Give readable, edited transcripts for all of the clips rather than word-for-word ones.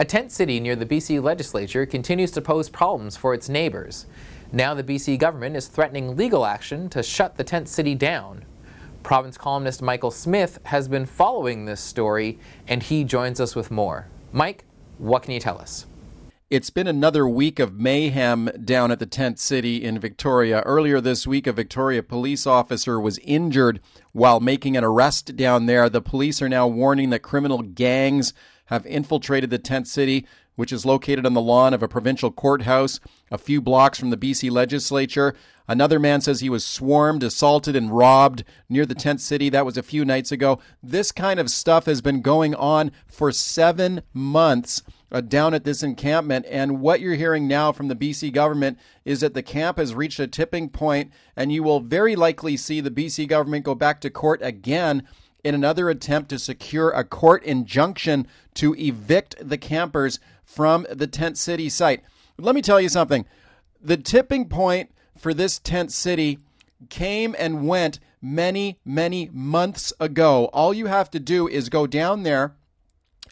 A tent city near the BC legislature continues to pose problems for its neighbours. Now the BC government is threatening legal action to shut the tent city down. Province columnist Michael Smyth has been following this story, and he joins us with more. Mike, what can you tell us? It's been another week of mayhem down at the tent city in Victoria. Earlier this week, a Victoria police officer was injured while making an arrest down there. The police are now warning that criminal gangs have infiltrated the tent city, which is located on the lawn of a provincial courthouse a few blocks from the BC legislature. Another man says he was swarmed, assaulted, and robbed near the tent city. That was a few nights ago. This kind of stuff has been going on for 7 months down at this encampment. And what you're hearing now from the BC government is that the camp has reached a tipping point, and you will very likely see the BC government go back to court again in another attempt to secure a court injunction to evict the campers from the tent city site. Let me tell you something. The tipping point for this tent city came and went many, many months ago. All you have to do is go down there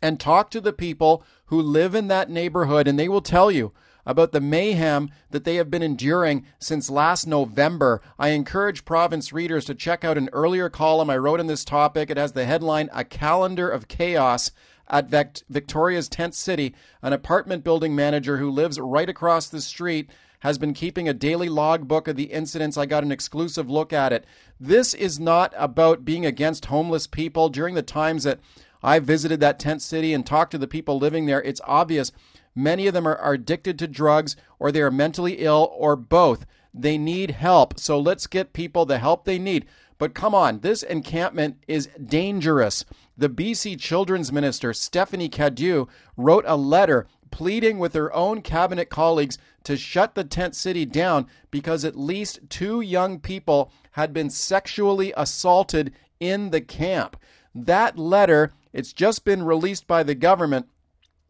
and talk to the people who live in that neighborhood, and they will tell you about the mayhem that they have been enduring since last November. I encourage province readers to check out an earlier column I wrote on this topic. It has the headline, "A Calendar of Chaos at Victoria's Tent City." An apartment building manager who lives right across the street has been keeping a daily logbook of the incidents. I got an exclusive look at it. This is not about being against homeless people. During the times that I visited that tent city and talked to the people living there, it's obvious many of them are addicted to drugs, or they are mentally ill, or both. They need help. So let's get people the help they need. But come on, this encampment is dangerous. The BC Children's Minister, Stephanie Cadieux, wrote a letter pleading with her own cabinet colleagues to shut the tent city down because at least 2 young people had been sexually assaulted in the camp. That letter, it's just been released by the government.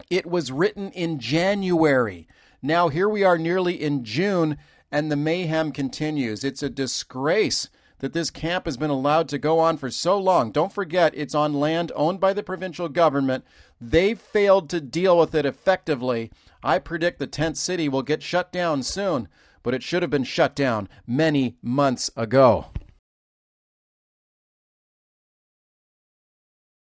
It was written in January. Now here we are nearly in June, and the mayhem continues. It's a disgrace that this camp has been allowed to go on for so long. Don't forget, it's on land owned by the provincial government. They failed to deal with it effectively. I predict the tent city will get shut down soon, but it should have been shut down many months ago.